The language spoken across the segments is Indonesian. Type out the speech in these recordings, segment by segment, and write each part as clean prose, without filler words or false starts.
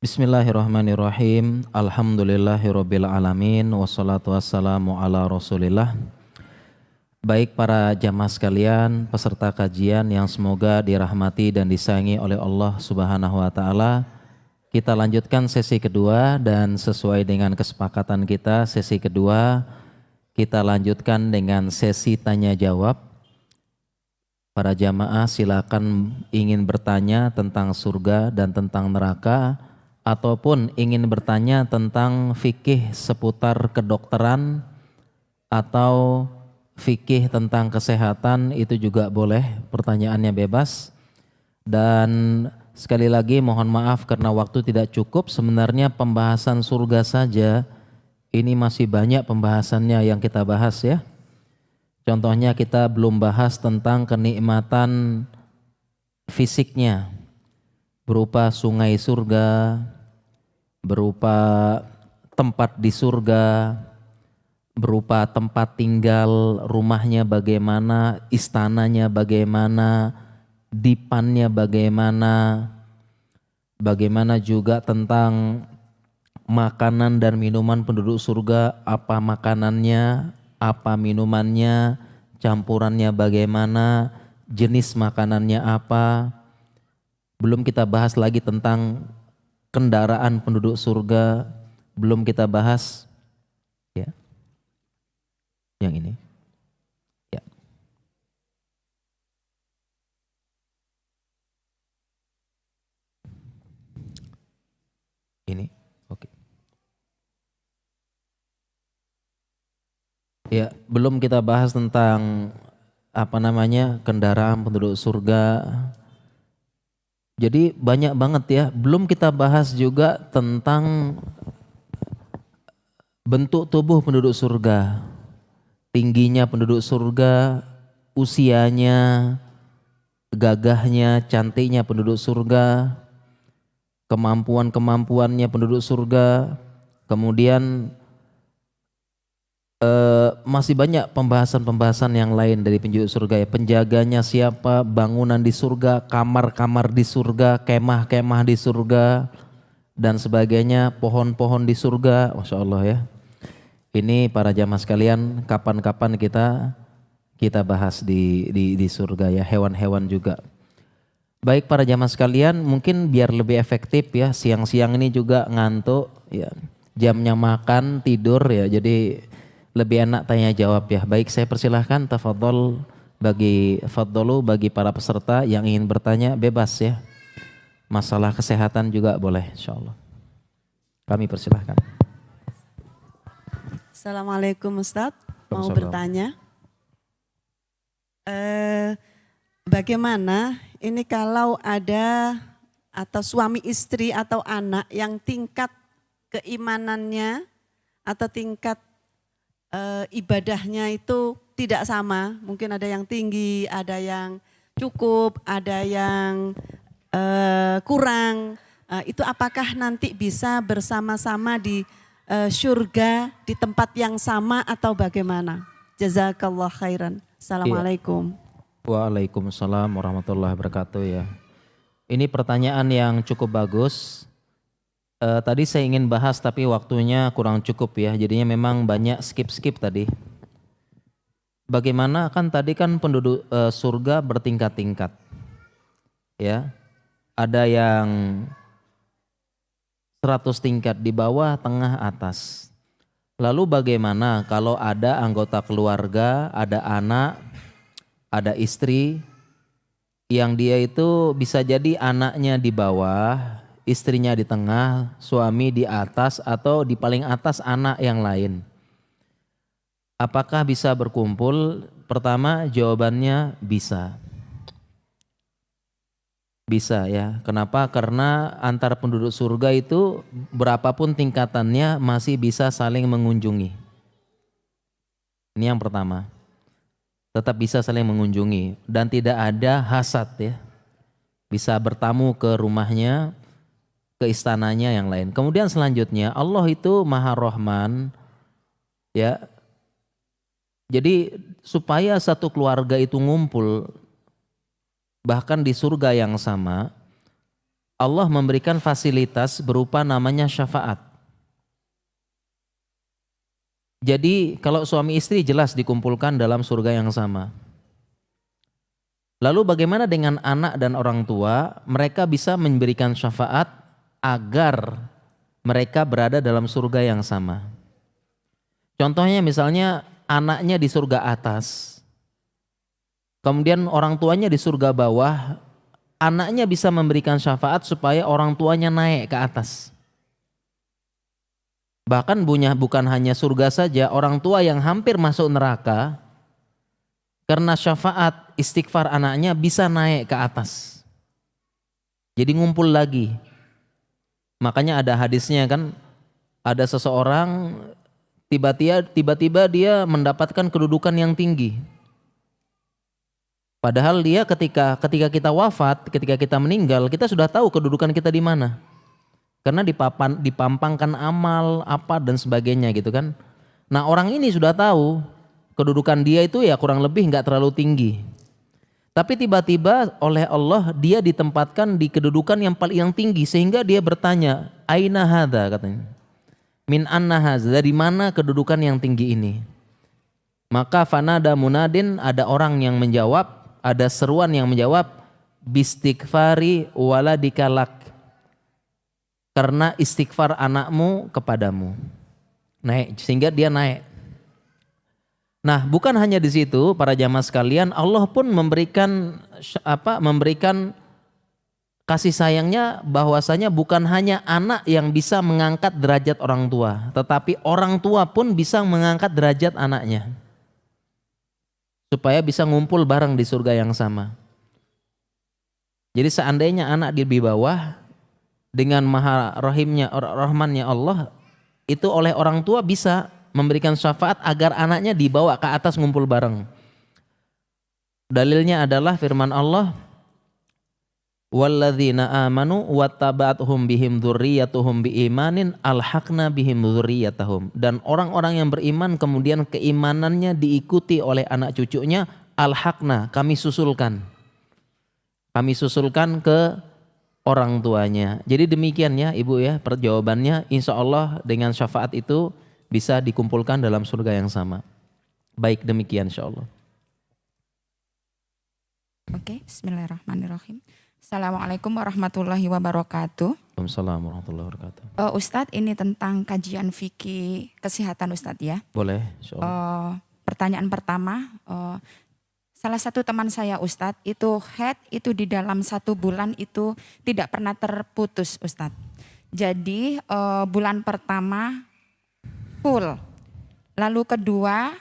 Bismillahirrahmanirrahim. Alhamdulillahirabbil alamin wassalatu wassalamu ala Rasulillah. Baik para jamaah sekalian, peserta kajian yang semoga dirahmati dan disayangi oleh Allah Subhanahu wa taala. Kita lanjutkan sesi kedua dan sesuai dengan kesepakatan kita, sesi kedua kita lanjutkan dengan sesi tanya jawab. Para jamaah silakan ingin bertanya tentang surga dan tentang neraka, ataupun ingin bertanya tentang fikih seputar kedokteran atau fikih tentang kesehatan, itu juga boleh, pertanyaannya bebas. Dan sekali lagi mohon maaf karena waktu tidak cukup, sebenarnya pembahasan surga saja ini masih banyak pembahasannya yang kita bahas ya. Contohnya kita belum bahas tentang kenikmatan fisiknya berupa sungai surga, berupa tempat di surga, berupa tempat tinggal, rumahnya bagaimana, istananya bagaimana, dipannya bagaimana, bagaimana juga tentang makanan dan minuman penduduk surga, apa makanannya, apa minumannya, campurannya bagaimana, jenis makanannya apa. Belum kita bahas lagi tentang kendaraan penduduk surga, belum kita bahas ya. Yang ini. Ya. Ini. Oke. Ya, belum kita bahas tentang kendaraan penduduk surga. Jadi banyak banget ya, belum kita bahas juga tentang bentuk tubuh penduduk surga, tingginya penduduk surga, usianya, gagahnya, cantiknya penduduk surga, kemampuannya penduduk surga, kemudian masih banyak pembahasan-pembahasan yang lain dari penduduk surga ya. Penjaganya siapa, bangunan di surga, kamar-kamar di surga, kemah-kemah di surga dan sebagainya, pohon-pohon di surga, Masya Allah ya. Ini para jamaah sekalian, kapan-kapan kita bahas di surga ya, hewan-hewan juga. Baik para jamaah sekalian, mungkin biar lebih efektif ya, siang-siang ini juga ngantuk ya, jamnya makan tidur ya, jadi lebih enak tanya jawab ya. Baik, saya persilahkan fadlu bagi para peserta yang ingin bertanya bebas ya. Masalah kesehatan juga boleh insyaallah. Kami persilahkan. Assalamualaikum Ustadz, mau bertanya. Bagaimana ini kalau ada atau suami istri atau anak yang tingkat keimanannya atau tingkat ibadahnya itu tidak sama, mungkin ada yang tinggi, ada yang cukup, ada yang kurang, itu apakah nanti bisa bersama-sama di surga di tempat yang sama atau bagaimana? Jazakallah khairan. Assalamualaikum. Waalaikumsalam warahmatullahi wabarakatuh ya. Ini pertanyaan yang cukup bagus. Tadi saya ingin bahas tapi waktunya kurang cukup ya, jadinya memang banyak skip tadi. Bagaimana kan tadi kan penduduk surga bertingkat-tingkat ya, ada yang 100 tingkat di bawah, tengah, atas. Lalu bagaimana kalau ada anggota keluarga, ada anak, ada istri yang dia itu bisa jadi anaknya di bawah, istrinya di tengah, suami di atas, atau di paling atas anak yang lain. Apakah bisa berkumpul? Pertama jawabannya bisa. Bisa ya. Kenapa? Karena antar penduduk surga itu berapapun tingkatannya masih bisa saling mengunjungi. Ini yang pertama. Tetap bisa saling mengunjungi dan tidak ada hasad ya. Bisa bertamu ke rumahnya, ke istananya yang lain. Kemudian selanjutnya Allah itu Maha Rahman ya. Jadi supaya satu keluarga itu ngumpul bahkan di surga yang sama, Allah memberikan fasilitas berupa namanya syafaat. Jadi kalau suami istri jelas dikumpulkan dalam surga yang sama. Lalu bagaimana dengan anak dan orang tua? Mereka bisa memberikan syafaat agar mereka berada dalam surga yang sama. Contohnya misalnya anaknya di surga atas, kemudian orang tuanya di surga bawah, anaknya bisa memberikan syafaat supaya orang tuanya naik ke atas. Bahkan bukan hanya surga saja, orang tua yang hampir masuk neraka, karena syafaat istighfar anaknya bisa naik ke atas. Jadi ngumpul lagi. Makanya ada hadisnya kan, ada seseorang tiba-tiba dia mendapatkan kedudukan yang tinggi. Padahal dia ketika kita wafat, ketika kita meninggal, kita sudah tahu kedudukan kita di mana. Karena dipampangkan amal apa dan sebagainya gitu kan. Nah orang ini sudah tahu kedudukan dia itu ya kurang lebih nggak terlalu tinggi. Tapi tiba-tiba oleh Allah dia ditempatkan di kedudukan yang paling tinggi sehingga dia bertanya, aina hadza katanya. Min anna hadza, dari mana kedudukan yang tinggi ini? Maka fanada munadin, ada orang yang menjawab, ada seruan yang menjawab, bistighfari waladikalak. Karena istighfar anakmu kepadamu. Naik, sehingga dia naik. Nah, bukan hanya di situ para jamaah sekalian, Allah pun memberikan kasih sayangnya bahwasanya bukan hanya anak yang bisa mengangkat derajat orang tua, tetapi orang tua pun bisa mengangkat derajat anaknya. Supaya bisa ngumpul bareng di surga yang sama. Jadi seandainya anak di bawah, dengan maha rahmannya Allah, itu oleh orang tua bisa memberikan syafaat agar anaknya dibawa ke atas ngumpul bareng. Dalilnya adalah firman Allah, walladzina amanu wattaba'athum bihim dzurriyyatuhum biimanin alhaqna bihim dzurriyyatahum. Dan orang-orang yang beriman kemudian keimanannya diikuti oleh anak cucunya, alhaqna, kami susulkan. Kami susulkan ke orang tuanya. Jadi demikian ya Ibu ya perjawabannya, insya Allah dengan syafaat itu bisa dikumpulkan dalam surga yang sama. Baik demikian insya Allah. Oke, bismillahirrahmanirrahim. Assalamualaikum warahmatullahi wabarakatuh. Waalaikumsalam warahmatullahi wabarakatuh. Ustadz, ini tentang kajian fikih kesehatan Ustadz ya. Boleh, insya Allah. Pertanyaan pertama, salah satu teman saya Ustadz itu head itu di dalam 1 bulan itu tidak pernah terputus Ustadz. Jadi bulan pertama full, lalu kedua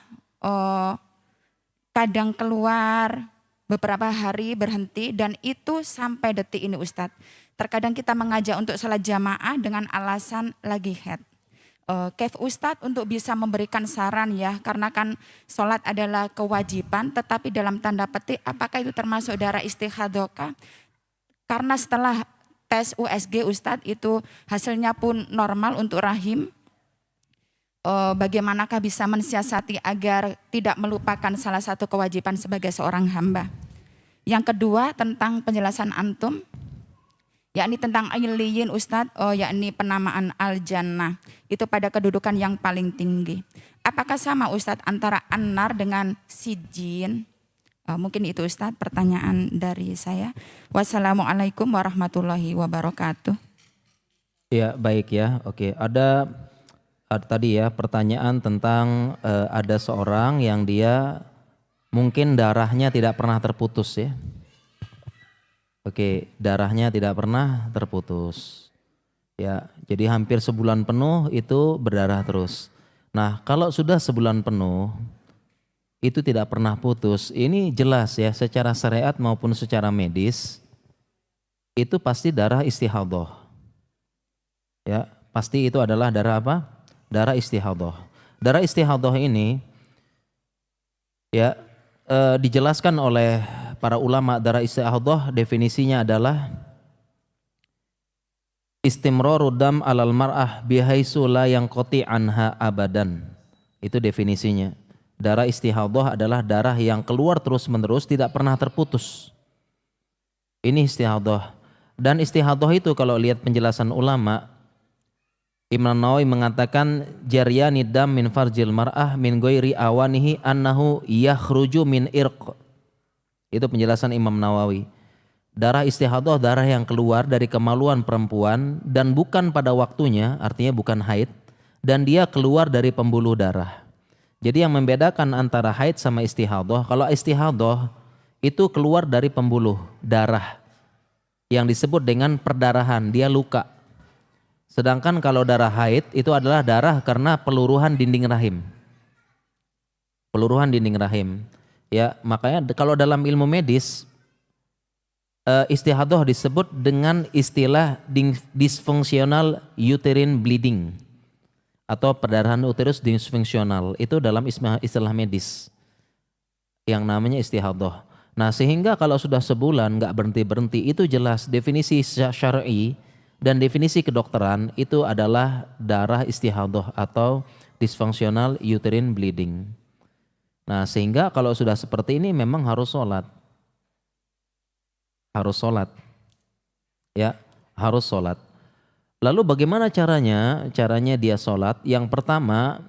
kadang keluar, beberapa hari berhenti, dan itu sampai detik ini Ustadz. Terkadang kita mengajak untuk salat jamaah dengan alasan lagi haid. Kef Ustadz untuk bisa memberikan saran ya, karena kan sholat adalah kewajiban, tetapi dalam tanda petik apakah itu termasuk darah istihadokah? Karena setelah tes USG Ustadz itu hasilnya pun normal untuk rahim. Bagaimanakah bisa mensiasati agar tidak melupakan salah satu kewajiban sebagai seorang hamba. Yang kedua tentang penjelasan antum, yakni tentang Ailiyin Ustadz, yakni penamaan Al-Jannah, itu pada kedudukan yang paling tinggi. Apakah sama Ustadz antara An-Nar dengan Sijin? Mungkin itu Ustadz pertanyaan dari saya. Wassalamualaikum warahmatullahi wabarakatuh. Ya baik ya, oke. Ada tadi ya pertanyaan tentang ada seorang yang dia mungkin darahnya tidak pernah terputus ya. Oke, darahnya tidak pernah terputus. Ya, jadi hampir sebulan penuh itu berdarah terus. Nah, kalau sudah sebulan penuh itu tidak pernah putus, ini jelas ya secara syariat maupun secara medis itu pasti darah istihadhah. Ya, pasti itu adalah darah apa? Darah istihadhah. Darah istihadhah ini ya dijelaskan oleh para ulama, darah istihadhah definisinya adalah istimrarud dam alal mar'ah bihaitsu la yanqati anha abadan. Itu definisinya. Darah istihadhah adalah darah yang keluar terus-menerus tidak pernah terputus. Ini istihadhah. Dan istihadah itu kalau lihat penjelasan ulama, Imam Nawawi mengatakan jaryani dam min farjil mar'ah min ghairi awanihi annahu yakhruju min irq. Itu penjelasan Imam Nawawi. Darah istihadah darah yang keluar dari kemaluan perempuan dan bukan pada waktunya, artinya bukan haid, dan dia keluar dari pembuluh darah. Jadi yang membedakan antara haid sama istihadah, kalau istihadah itu keluar dari pembuluh darah yang disebut dengan perdarahan, dia luka. Sedangkan kalau darah haid itu adalah darah karena peluruhan dinding rahim. Peluruhan dinding rahim. Ya, makanya kalau dalam ilmu medis istihadah disebut dengan istilah dysfunctional uterine bleeding atau perdarahan uterus disfungsional. Itu dalam istilah medis yang namanya istihadah. Nah, sehingga kalau sudah sebulan nggak berhenti-berhenti, itu jelas definisi syar'i dan definisi kedokteran itu adalah darah istihadah atau dysfunctional uterine bleeding. Nah, sehingga kalau sudah seperti ini memang harus sholat. Harus sholat. Ya, harus sholat. Lalu bagaimana caranya? Caranya dia sholat. Yang pertama,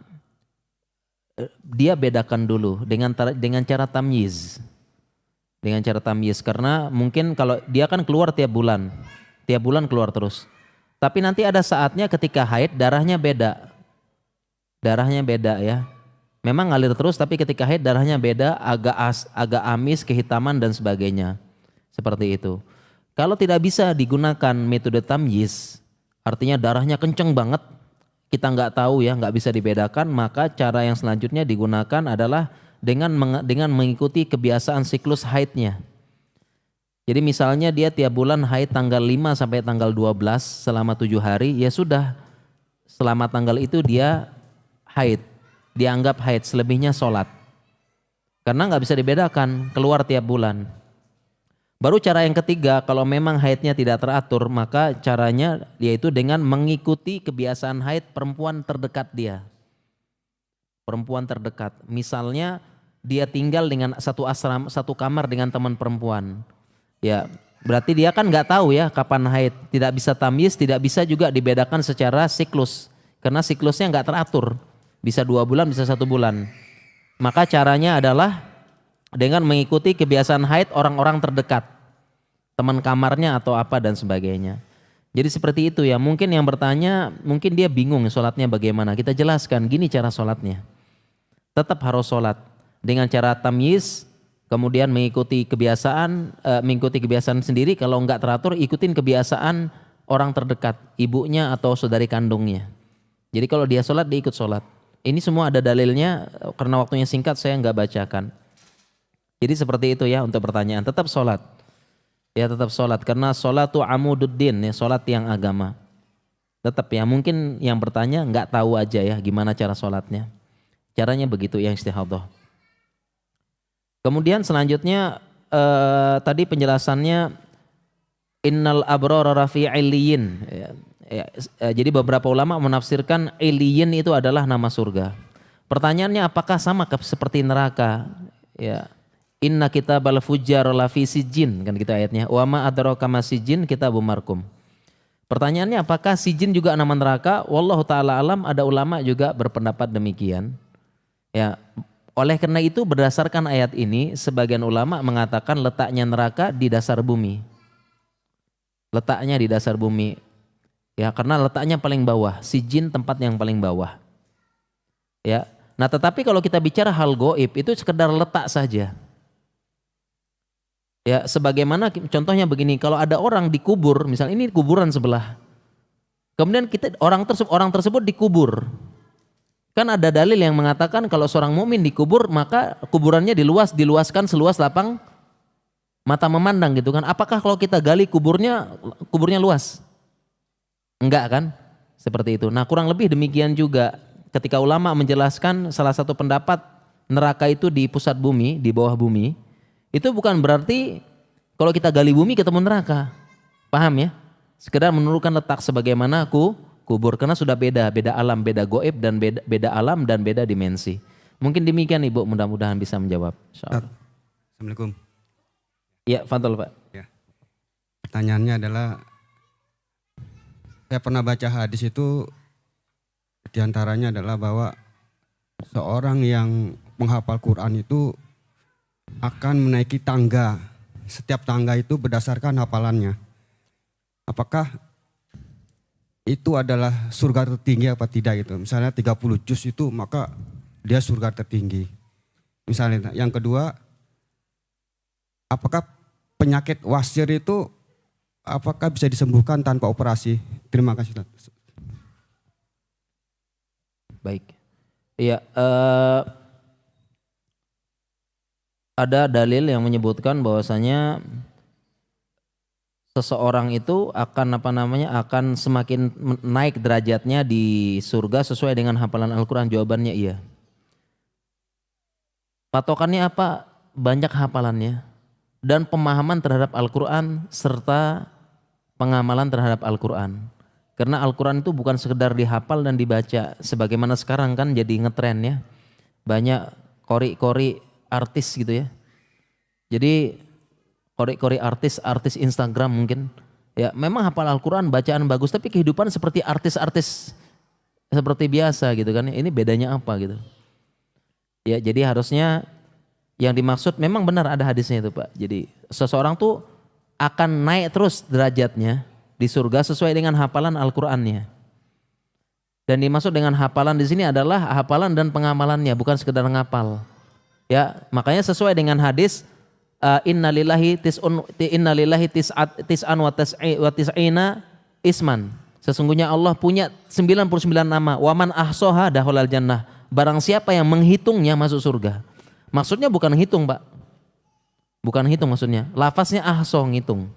dia bedakan dulu dengan cara tamyiz. Dengan cara tamyiz, karena mungkin kalau dia kan keluar tiap bulan keluar terus. Tapi nanti ada saatnya ketika haid darahnya beda. Darahnya beda ya. Memang ngalir terus tapi ketika haid darahnya beda, agak amis, kehitaman dan sebagainya. Seperti itu. Kalau tidak bisa digunakan metode tamyiz, artinya darahnya kenceng banget, kita nggak tahu ya, nggak bisa dibedakan, maka cara yang selanjutnya digunakan adalah dengan mengikuti kebiasaan siklus haidnya. Jadi misalnya dia tiap bulan haid tanggal 5 sampai tanggal 12 selama 7 hari, ya sudah selama tanggal itu dia haid, dianggap haid, selebihnya sholat. Karena nggak bisa dibedakan, keluar tiap bulan. Baru cara yang ketiga, kalau memang haidnya tidak teratur, maka caranya yaitu dengan mengikuti kebiasaan haid perempuan terdekat dia. Perempuan terdekat, misalnya dia tinggal dengan satu kamar dengan teman perempuan. Ya, berarti dia kan nggak tahu ya kapan haid, tidak bisa tamyiz, tidak bisa juga dibedakan secara siklus, karena siklusnya nggak teratur, bisa 2 bulan, bisa 1 bulan. Maka caranya adalah dengan mengikuti kebiasaan haid orang-orang terdekat, teman kamarnya atau apa dan sebagainya. Jadi seperti itu ya. Mungkin yang bertanya, mungkin dia bingung sholatnya bagaimana. Kita jelaskan, gini cara sholatnya. Tetap harus sholat dengan cara tamyiz. Kemudian mengikuti kebiasaan sendiri, kalau enggak teratur ikutin kebiasaan orang terdekat, ibunya atau saudari kandungnya. Jadi kalau dia sholat, dia ikut sholat. Ini semua ada dalilnya, karena waktunya singkat saya enggak bacakan. Jadi seperti itu ya untuk pertanyaan, tetap sholat. Ya tetap sholat, karena sholat itu amududdin, ya, sholat yang agama. Tetap ya, mungkin yang bertanya enggak tahu aja ya gimana cara sholatnya. Caranya begitu yang istihadah. Kemudian selanjutnya tadi penjelasannya innal abrara rafi illiyin. Jadi beberapa ulama menafsirkan illiyin itu adalah nama surga. Pertanyaannya apakah sama seperti neraka? Ya. Inna kitabal fujjar lafi sijjin, kan gitu ayatnya. Wa ma adraka ma sijjin kitabum markum. Pertanyaannya apakah sijjin juga nama neraka? Wallahu taala alam, ada ulama juga berpendapat demikian. Ya. Oleh karena itu berdasarkan ayat ini sebagian ulama mengatakan letaknya neraka di dasar bumi. Letaknya di dasar bumi. Ya, karena letaknya paling bawah, sijin tempat yang paling bawah. Ya. Nah, tetapi kalau kita bicara hal gaib itu sekedar letak saja. Ya, sebagaimana contohnya begini, kalau ada orang dikubur, misalnya ini kuburan sebelah. Kemudian orang tersebut dikubur. Kan ada dalil yang mengatakan kalau seorang mukmin dikubur maka kuburannya diluaskan seluas lapang mata memandang gitu kan. Apakah kalau kita gali kuburnya luas? Enggak kan? Seperti itu. Nah, kurang lebih demikian juga ketika ulama menjelaskan salah satu pendapat neraka itu di pusat bumi, di bawah bumi. Itu bukan berarti kalau kita gali bumi ketemu neraka. Paham ya? Sekedar menurunkan letak sebagaimana kubur, karena sudah beda alam, beda goib dan beda alam dan beda dimensi. Mungkin demikian Ibu, mudah-mudahan bisa menjawab. Assalamualaikum. Ya, fadhol Pak. Ya. pertanyaannya adalah, saya pernah baca hadis itu, diantaranya adalah bahwa seorang yang menghafal Quran itu akan menaiki tangga. Setiap tangga itu berdasarkan hafalannya. Apakah itu adalah surga tertinggi apa tidak itu? Misalnya 30 juz itu maka dia surga tertinggi. Misalnya yang kedua, apakah penyakit wasir itu apakah bisa disembuhkan tanpa operasi? Terima kasih. Baik. Iya, ada dalil yang menyebutkan bahwasanya seseorang itu akan akan semakin naik derajatnya di surga sesuai dengan hafalan Al-Quran. Jawabannya iya. Patokannya apa? Banyak hafalannya dan pemahaman terhadap Al-Quran serta pengamalan terhadap Al-Quran. Karena Al-Quran itu bukan sekedar dihafal dan dibaca, sebagaimana sekarang kan jadi ngetren ya. Banyak kori-kori artis gitu ya. Jadi kori-kori artis Instagram mungkin. Ya memang hafal Al-Quran, bacaan bagus, tapi kehidupan seperti artis-artis seperti biasa gitu kan. Ini bedanya apa gitu. Ya jadi harusnya yang dimaksud memang benar ada hadisnya itu Pak. Jadi seseorang tuh akan naik terus derajatnya di surga sesuai dengan hafalan Al-Qur'annya. Dan dimaksud dengan hafalan di sini adalah hafalan dan pengamalannya, bukan sekedar ngapal. Ya, makanya sesuai dengan hadis innalillahi tis'an wa tis'ina isman. Sesungguhnya Allah punya 99 nama. Waman ahsoha dahulal jannah. Barang siapa yang menghitungnya masuk surga. Maksudnya bukan hitung Pak. Bukan hitung maksudnya. Lafaznya ahso ngitung.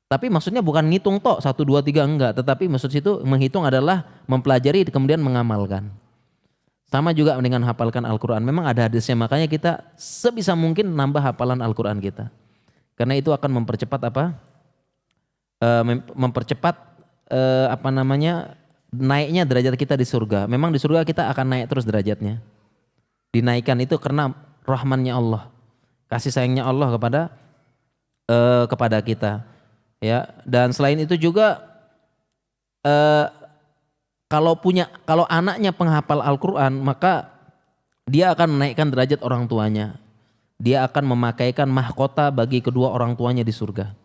Tapi maksudnya bukan ngitung tok 1, 2, 3 enggak. Tetapi maksud situ menghitung adalah mempelajari kemudian mengamalkan. Sama juga dengan hafalkan Al-Quran. Memang ada hadisnya, makanya kita sebisa mungkin nambah hafalan Al-Quran kita. Karena itu akan mempercepat naiknya derajat kita di surga. Memang di surga kita akan naik terus derajatnya. Dinaikkan itu karena rahmannya Allah, kasih sayangnya Allah kepada kita. Ya, dan selain itu juga kalau anaknya penghafal Al-Quran, maka dia akan menaikkan derajat orang tuanya. Dia akan memakaikan mahkota bagi kedua orang tuanya di surga.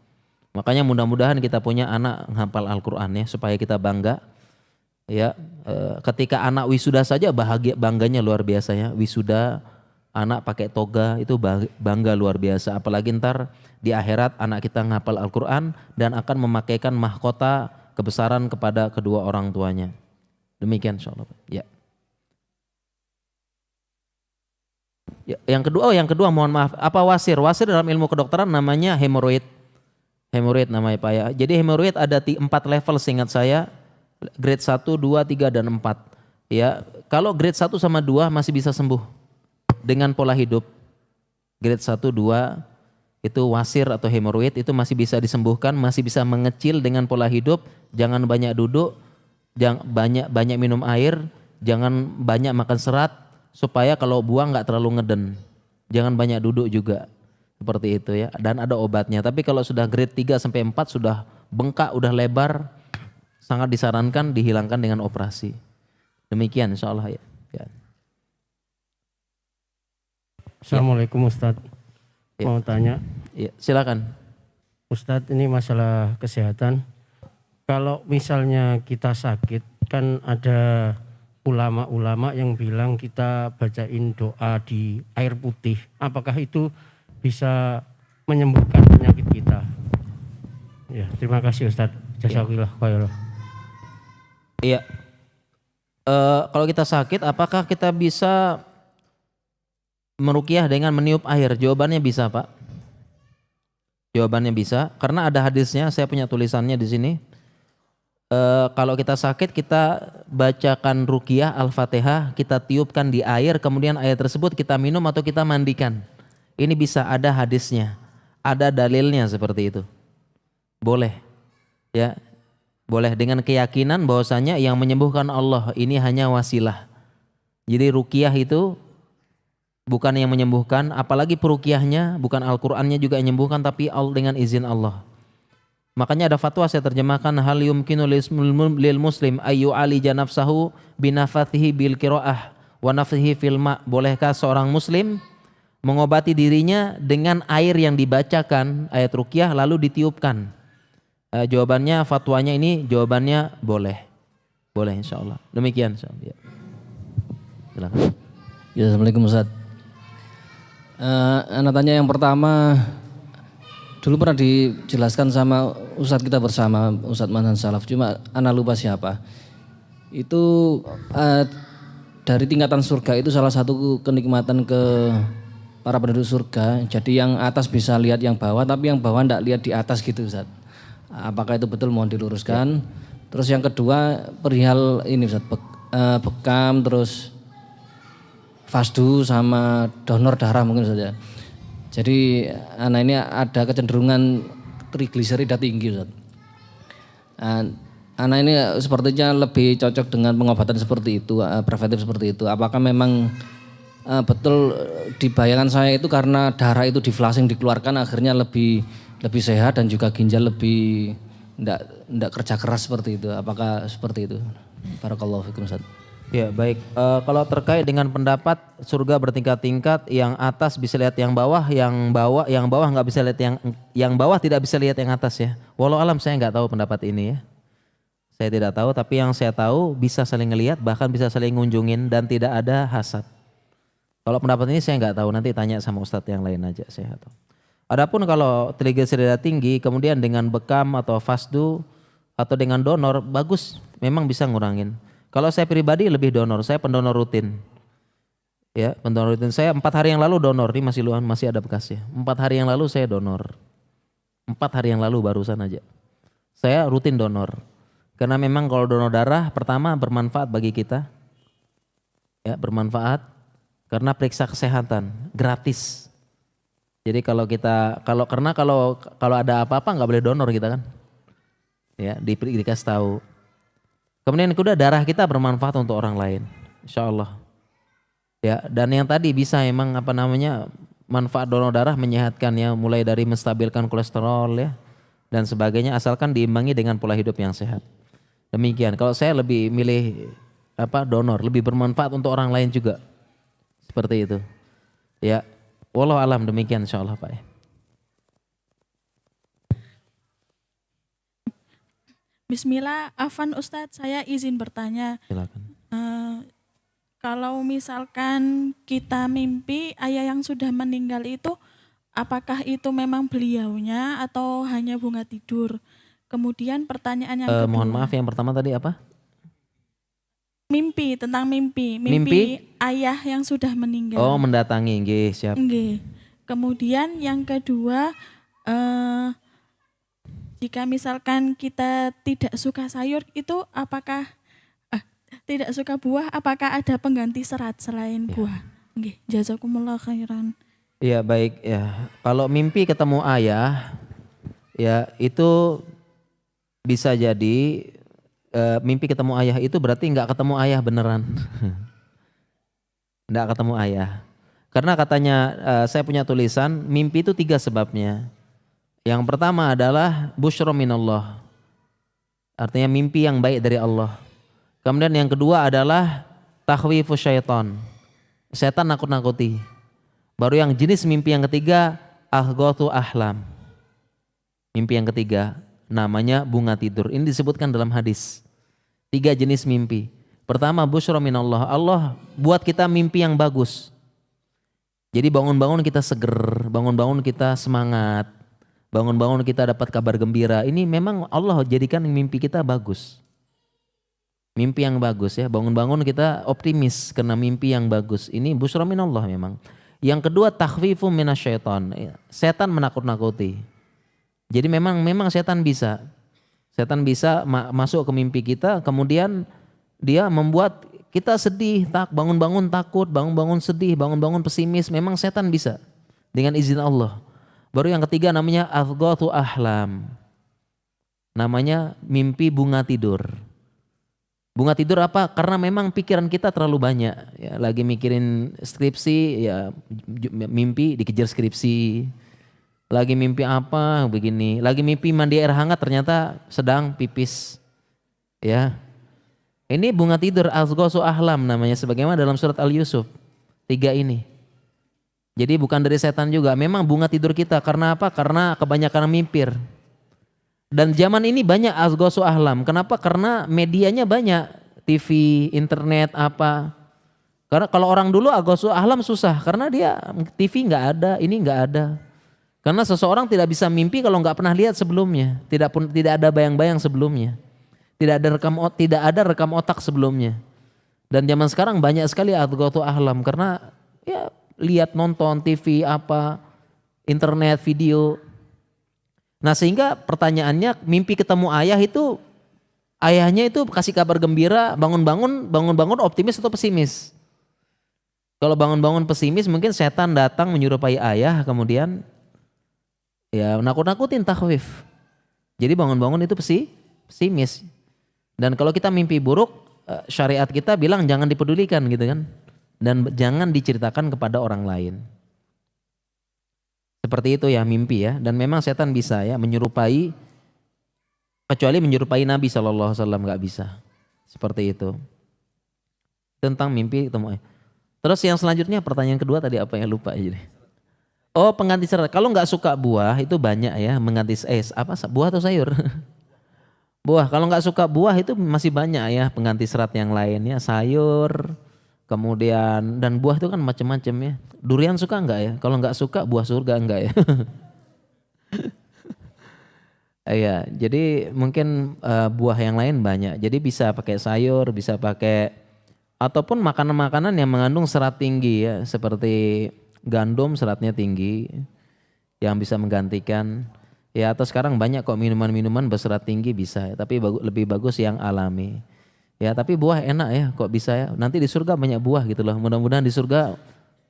Makanya mudah-mudahan kita punya anak menghafal Al-Quran ya, supaya kita bangga. Ya, ketika anak wisuda saja bangganya luar biasa ya. Wisuda anak pakai toga itu bangga luar biasa. Apalagi ntar di akhirat anak kita menghafal Al-Quran dan akan memakaikan mahkota kebesaran kepada kedua orang tuanya. Demikian insyaallah. Ya. Ya, yang kedua mohon maaf, apa wasir? Wasir dalam ilmu kedokteran namanya hemoroid. Hemoroid namanya Pak ya. Jadi hemoroid ada 4 level seingat saya. Grade 1, 2, 3 dan 4. Ya, kalau grade 1 sama 2 masih bisa sembuh dengan pola hidup. Grade 1, 2 itu wasir atau hemoroid itu masih bisa disembuhkan, masih bisa mengecil dengan pola hidup, jangan banyak duduk, jangan banyak minum air, jangan banyak makan serat supaya kalau buang enggak terlalu ngeden. Jangan banyak duduk juga. Seperti itu ya. Dan ada obatnya. Tapi kalau sudah grade 3 sampai 4 sudah bengkak, udah lebar, sangat disarankan dihilangkan dengan operasi. Demikian insyaallah ya. Ya. Assalamualaikum Ustadz. Ya. Mau tanya. Ya, silakan. Ustadz, ini masalah kesehatan. Kalau misalnya kita sakit, kan ada ulama-ulama yang bilang kita bacain doa di air putih. Apakah itu bisa menyembuhkan penyakit kita? Ya, terima kasih Ustadz. Jazakallah khairan. Iya. Kalau kita sakit, apakah kita bisa meruqyah dengan meniup air? Jawabannya bisa, Pak. Jawabannya bisa, karena ada hadisnya. Saya punya tulisannya di sini. Kalau kita sakit, kita bacakan ruqyah Al-Fatihah, kita tiupkan di air, kemudian air tersebut kita minum atau kita mandikan. Ini bisa, ada hadisnya, ada dalilnya seperti itu. Boleh, ya. Boleh dengan keyakinan bahwasanya yang menyembuhkan Allah, ini hanya wasilah. Jadi ruqyah itu bukan yang menyembuhkan, apalagi peruqyahnya bukan Al-Qur'annya juga yang menyembuhkan, tapi dengan izin Allah. Makanya ada fatwa saya terjemahkan, hal yumkinu lil muslim ayu alija nafsahu binafathihi bil qiraah wa nafsihi fil ma. Bolehkah seorang muslim mengobati dirinya dengan air yang dibacakan ayat ruqyah lalu ditiupkan? Jawabannya, fatwanya ini jawabannya boleh. Boleh insyaallah. Demikian insyaallah. Ya. Silakan. Ya, Assalamualaikum Ustaz. Anak tanya yang pertama, dulu pernah dijelaskan sama Ustadz kita bersama, Ustadz Manhan Salaf, cuma anak lupa siapa. Itu dari tingkatan surga itu salah satu kenikmatan ke para penduduk surga. Jadi yang atas bisa lihat yang bawah, tapi yang bawah enggak lihat di atas gitu Ustadz. Apakah itu betul, mohon diluruskan. Terus yang kedua perihal ini Ustadz, bekam terus fasdu sama donor darah mungkin saja. Jadi anak ini ada kecenderungan trigliserida tinggi Ustaz. Anak ini sepertinya lebih cocok dengan pengobatan seperti itu, preventif seperti itu. Apakah memang betul di bayangan saya itu karena darah itu di flushing dikeluarkan akhirnya lebih sehat dan juga ginjal lebih enggak kerja keras seperti itu. Apakah seperti itu? Barakallahu fikum Ustaz. Ya baik, kalau terkait dengan pendapat surga bertingkat-tingkat, yang atas bisa lihat yang bawah nggak bisa lihat yang bawah tidak bisa lihat yang atas ya. Walau alam saya nggak tahu pendapat ini ya. Saya tidak tahu, tapi yang saya tahu bisa saling ngelihat, bahkan bisa saling ngunjungin dan tidak ada hasad. Kalau pendapat ini saya nggak tahu, nanti tanya sama ustadz yang lain aja saya tahu. Adapun kalau trigliserida tinggi kemudian dengan bekam atau fasdu atau dengan donor, bagus, memang bisa ngurangin. Kalau saya pribadi lebih donor, saya pendonor rutin. Ya, pendonor rutin. Saya 4 hari yang lalu donor, ini masih ada bekasnya. 4 hari yang lalu saya donor. 4 hari yang lalu barusan aja. Saya rutin donor. Karena memang kalau donor darah pertama bermanfaat bagi kita. Ya, bermanfaat karena periksa kesehatan, gratis. Jadi kalau ada apa-apa nggak boleh donor kita kan. Ya, dikasih tahu. Kemudian kedua, darah kita bermanfaat untuk orang lain, insya Allah. Ya, dan yang tadi bisa emang manfaat donor darah menyehatkan ya, mulai dari menstabilkan kolesterol ya dan sebagainya, asalkan diimbangi dengan pola hidup yang sehat. Demikian. Kalau saya lebih milih donor, lebih bermanfaat untuk orang lain juga, seperti itu. Ya, wallahu alam, demikian insya Allah Pak. Bismillah, Afan Ustadz, saya izin bertanya. Silakan. Kalau misalkan kita mimpi ayah yang sudah meninggal itu, apakah itu memang beliaunya atau hanya bunga tidur? Kemudian pertanyaan yang kedua. Mohon maaf, yang pertama tadi apa? Mimpi, tentang mimpi ayah yang sudah meninggal. Oh, mendatangi, nggih, siap. Nggih. Kemudian yang kedua, jika misalkan kita tidak suka sayur itu apakah tidak suka buah, apakah ada pengganti serat selain buah? Nggih, jazakumullah khairan. Iya, baik ya. Kalau mimpi ketemu ayah ya itu bisa jadi mimpi ketemu ayah itu berarti nggak ketemu ayah beneran. Nggak ketemu ayah. Karena katanya saya punya tulisan mimpi itu 3 sebabnya. Yang pertama adalah busyra minallah. Artinya mimpi yang baik dari Allah. Kemudian yang kedua adalah takhwifu syaitan. Setan nakut-nakuti. Baru yang jenis mimpi yang ketiga ahghathu ahlam. Mimpi yang ketiga namanya bunga tidur. Ini disebutkan dalam hadis. 3 jenis mimpi. Pertama busyra minallah. Allah buat kita mimpi yang bagus. Jadi bangun-bangun kita seger, bangun-bangun kita semangat. Bangun-bangun kita dapat kabar gembira. Ini memang Allah jadikan mimpi kita bagus. Mimpi yang bagus ya. Bangun-bangun kita optimis karena mimpi yang bagus. Ini busyra minallah memang. Yang kedua takhwifu minasyaiton. Setan menakut-nakuti. Jadi memang setan bisa. Setan bisa masuk ke mimpi kita, kemudian dia membuat kita sedih, bangun-bangun takut, bangun-bangun sedih, bangun-bangun pesimis. Memang setan bisa dengan izin Allah. Baru yang ketiga namanya ahghathu ahlam. Namanya mimpi bunga tidur. Bunga tidur apa? Karena memang pikiran kita terlalu banyak. Ya, lagi mikirin skripsi, ya mimpi dikejar skripsi. Lagi mimpi apa begini, lagi mimpi mandi air hangat ternyata sedang pipis. Ya. Ini bunga tidur azghasu ahlam namanya sebagaimana dalam surat Al-Yusuf. 3 ini. Jadi bukan dari setan juga, memang bunga tidur kita. Karena apa? Karena kebanyakan mimpir. Dan zaman ini banyak azghasu ahlam. Kenapa? Karena medianya banyak. TV, internet, apa. Karena kalau orang dulu azghasu ahlam susah. Karena dia TV nggak ada, ini nggak ada. Karena seseorang tidak bisa mimpi kalau nggak pernah lihat sebelumnya. Tidak ada bayang-bayang sebelumnya. Tidak ada rekam otak sebelumnya. Dan zaman sekarang banyak sekali azghasu ahlam. Karena ya lihat nonton TV, apa, internet, video. Nah sehingga pertanyaannya mimpi ketemu ayah itu, ayahnya itu kasih kabar gembira, bangun-bangun optimis atau pesimis? Kalau bangun-bangun pesimis mungkin setan datang menyerupai ayah kemudian ya nakut-nakutin, takhwif. Jadi bangun-bangun itu pesimis. Dan kalau kita mimpi buruk, syariat kita bilang jangan dipedulikan gitu kan. Dan jangan diceritakan kepada orang lain. Seperti itu ya mimpi ya. Dan memang setan bisa ya menyerupai, kecuali menyerupai Nabi SAW gak bisa. Seperti itu. Tentang mimpi ketemu. Terus yang selanjutnya pertanyaan kedua tadi apa ya, lupa jadi. Oh pengganti serat. Kalau nggak suka buah itu banyak ya mengganti apa buah atau sayur? Buah. Kalau nggak suka buah itu masih banyak ya pengganti serat yang lainnya, sayur. Kemudian dan buah itu kan macam-macam ya. Durian suka nggak ya? Kalau nggak suka buah surga enggak ya? Iya. Jadi mungkin buah yang lain banyak. Jadi bisa pakai sayur, bisa pakai ataupun makanan-makanan yang mengandung serat tinggi ya, seperti gandum seratnya tinggi yang bisa menggantikan ya, atau sekarang banyak kok minuman-minuman berserat tinggi bisa ya, tapi lebih bagus yang alami ya. Tapi buah enak ya, kok bisa ya, nanti di surga banyak buah gitu loh, mudah-mudahan di surga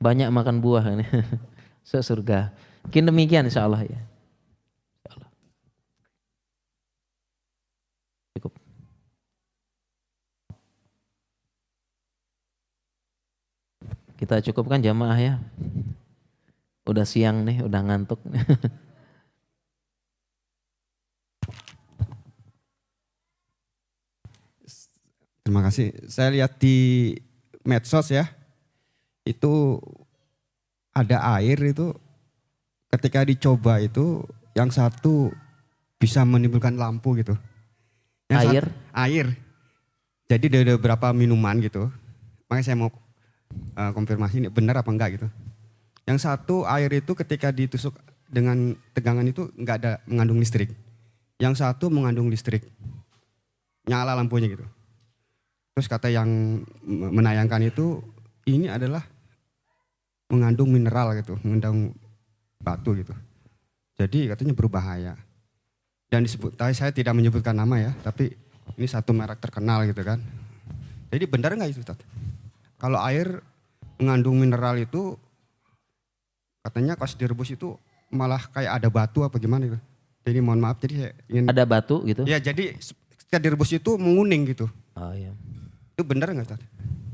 banyak makan buah ini. Surga mungkin demikian insya Allah ya. Cukup. Kita cukupkan jamaah ya. Udah siang nih, udah ngantuk. Terima kasih. Saya lihat di medsos ya, itu ada air itu ketika dicoba itu yang satu bisa menimbulkan lampu gitu. Yang air. Jadi ada beberapa minuman gitu. Makanya saya mau konfirmasi ini benar apa enggak gitu. Yang satu air itu ketika ditusuk dengan tegangan itu enggak ada mengandung listrik. Yang satu mengandung listrik. Nyala lampunya gitu. Terus kata yang menayangkan itu ini adalah mengandung mineral gitu, mengandung batu gitu. Jadi katanya berbahaya. Dan disebut, saya tidak menyebutkan nama ya, tapi ini satu merek terkenal gitu kan. Jadi benar enggak itu Ustaz? Kalau air mengandung mineral itu katanya pas direbus itu malah kayak ada batu apa gimana gitu. Jadi mohon maaf, jadi saya ingin Ada batu gitu? Ya jadi ketika direbus itu menguning gitu. Oh iya. Itu benar nggak Ustaz?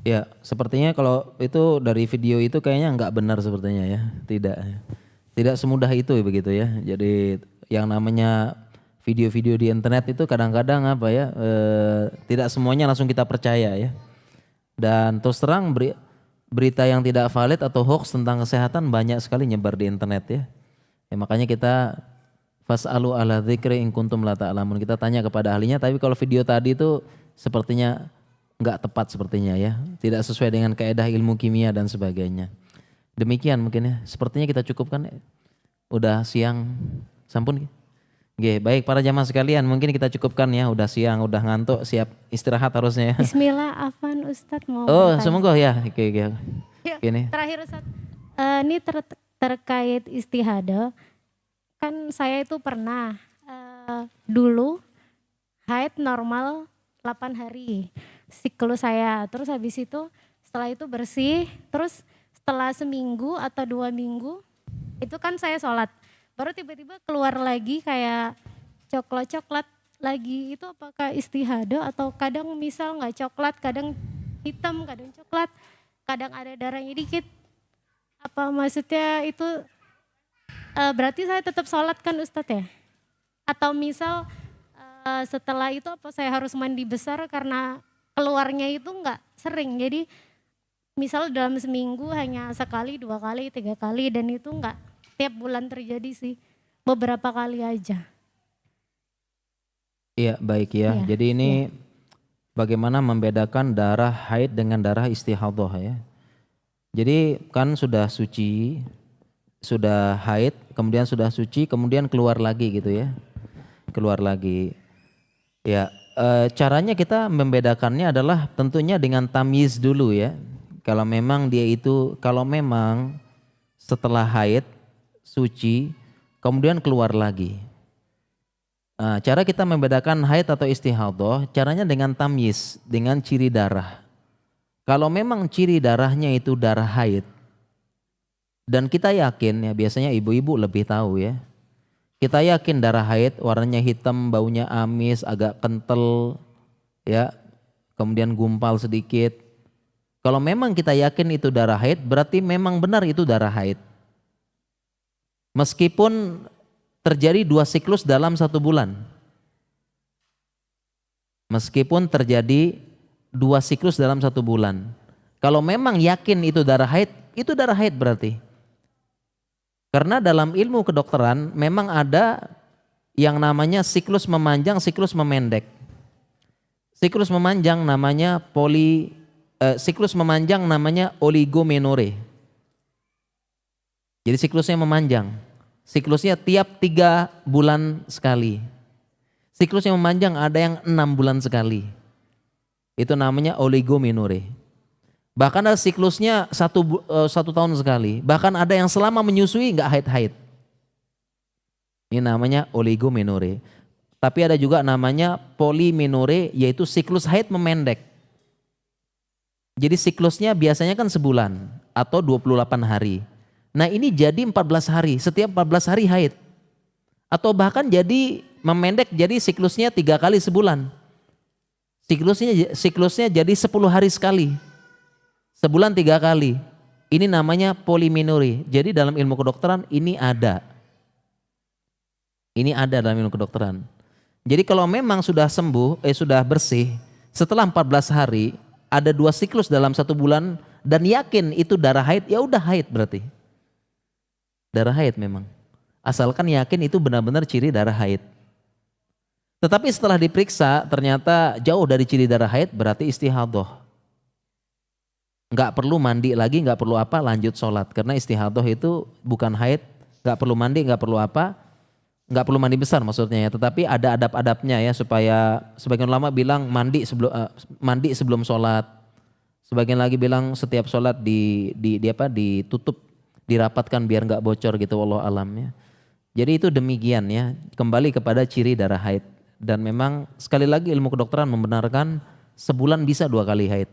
Ya sepertinya kalau itu dari video itu kayaknya nggak benar sepertinya ya. Tidak semudah itu begitu ya. Jadi yang namanya video-video di internet itu kadang-kadang apa ya, tidak semuanya langsung kita percaya ya. Dan terus terang berita yang tidak valid atau hoax tentang kesehatan banyak sekali nyebar di internet ya. Makanya kita fas'alu ala dzikri in kuntum la ta'lamun. Kita tanya kepada ahlinya, tapi kalau video tadi itu sepertinya enggak tepat sepertinya ya. Tidak sesuai dengan kaidah ilmu kimia dan sebagainya. Demikian mungkin ya. Sepertinya kita cukupkan ya. Udah siang, sampun. Oke, baik para jamaah sekalian, mungkin kita cukupkan ya. Udah siang, udah ngantuk, siap istirahat harusnya ya. Bismillah, Afan Ustadz mau Oh, bertanya. semoga ya. Oke. Ya, Gini. terakhir Ustadz, ini terkait istihadah. Kan saya itu pernah dulu haid normal 8 hari siklus saya. Terus habis itu setelah itu bersih, terus setelah seminggu atau 2 minggu itu kan saya sholat. Baru tiba-tiba keluar lagi kayak coklat-coklat lagi. Itu apakah istihadah atau kadang misal nggak coklat, kadang hitam, kadang coklat, kadang ada darahnya dikit. Apa maksudnya itu berarti saya tetap sholat kan Ustadz ya? Atau misal setelah itu apa saya harus mandi besar karena keluarnya itu enggak sering. Jadi misal dalam seminggu hanya sekali, 2 kali, 3 kali dan itu enggak tiap bulan terjadi sih. Beberapa kali aja. Iya baik ya. Iya, Jadi ini bagaimana membedakan darah haid dengan darah istihadhah ya. Jadi kan sudah suci, sudah haid, kemudian sudah suci, kemudian keluar lagi gitu ya. Keluar lagi. Ya, caranya kita membedakannya adalah tentunya dengan tamyiz dulu ya. Kalau memang dia itu, kalau memang setelah haid, suci, kemudian keluar lagi. Nah, cara kita membedakan haid atau istihadhah, caranya dengan tamyiz, dengan ciri darah. Kalau memang ciri darahnya itu darah haid, dan kita yakin ya, biasanya ibu-ibu lebih tahu ya. Kita yakin darah haid warnanya hitam, baunya amis, agak kental ya, kemudian gumpal sedikit. Kalau memang kita yakin itu darah haid, berarti memang benar itu darah haid. Meskipun terjadi 2 siklus dalam 1 bulan. Meskipun terjadi 2 siklus dalam 1 bulan. Kalau memang yakin itu darah haid berarti. Karena dalam ilmu kedokteran memang ada yang namanya siklus memanjang, siklus memendek. Siklus memanjang namanya siklus memanjang namanya oligomenore. Jadi siklusnya memanjang. Siklusnya tiap 3 bulan sekali. Siklusnya memanjang ada yang 6 bulan sekali. Itu namanya oligomenore. Bahkan ada siklusnya 1 tahun sekali. Bahkan ada yang selama menyusui nggak haid-haid. Ini namanya oligomenore. Tapi ada juga namanya polimenore, yaitu siklus haid memendek. Jadi siklusnya biasanya kan sebulan atau 28 hari. Nah ini jadi 14 hari, setiap 14 hari haid. Atau bahkan jadi memendek jadi siklusnya 3 kali sebulan. Siklusnya jadi 10 hari sekali. Sebulan 3 kali. Ini namanya polimenore. Jadi dalam ilmu kedokteran ini ada. Ini ada dalam ilmu kedokteran. Jadi kalau memang sudah sembuh, sudah bersih, setelah 14 hari ada 2 siklus dalam 1 bulan dan yakin itu darah haid, ya udah haid berarti. Darah haid memang. Asalkan yakin itu benar-benar ciri darah haid. Tetapi setelah diperiksa ternyata jauh dari ciri darah haid, berarti istihadhah. Enggak perlu mandi lagi, enggak perlu apa, lanjut sholat. Karena istihadhah itu bukan haid, enggak perlu mandi, enggak perlu apa. Enggak perlu mandi besar maksudnya ya, tetapi ada adab-adabnya ya, supaya sebagian ulama bilang mandi sebelum sholat. Sebagian lagi bilang setiap sholat ditutup, dirapatkan biar nggak bocor gitu, wallahu alam ya. Jadi itu demikian ya, kembali kepada ciri darah haid. Dan memang sekali lagi ilmu kedokteran membenarkan sebulan bisa 2 kali haid.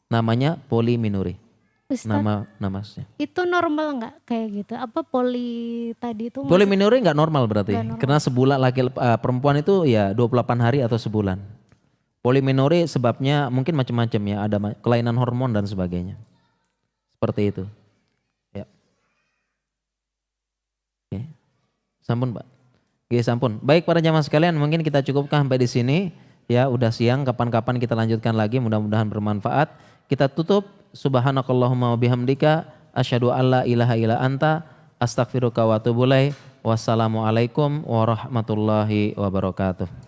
Namanya polimenore. Ustadz, Namanya. itu normal nggak kayak gitu? Apa tadi itu? Polimenore nggak normal berarti. Nggak normal. Karena sebulan perempuan itu ya 28 hari atau sebulan. Polimenore sebabnya mungkin macam-macam ya, ada kelainan hormon dan sebagainya. Seperti itu. Ya. Oke. Sampun Pak. Oke, sampun. Baik para jamaah sekalian, mungkin kita cukupkan sampai di sini. Ya, udah siang, kapan-kapan kita lanjutkan lagi, mudah-mudahan bermanfaat. Kita tutup. Subhanakallahumma wa bihamdika asyhadu alla ilaha illa anta astaghfiruka wa atubu ilaik. Wassalamualaikum warahmatullahi wabarakatuh.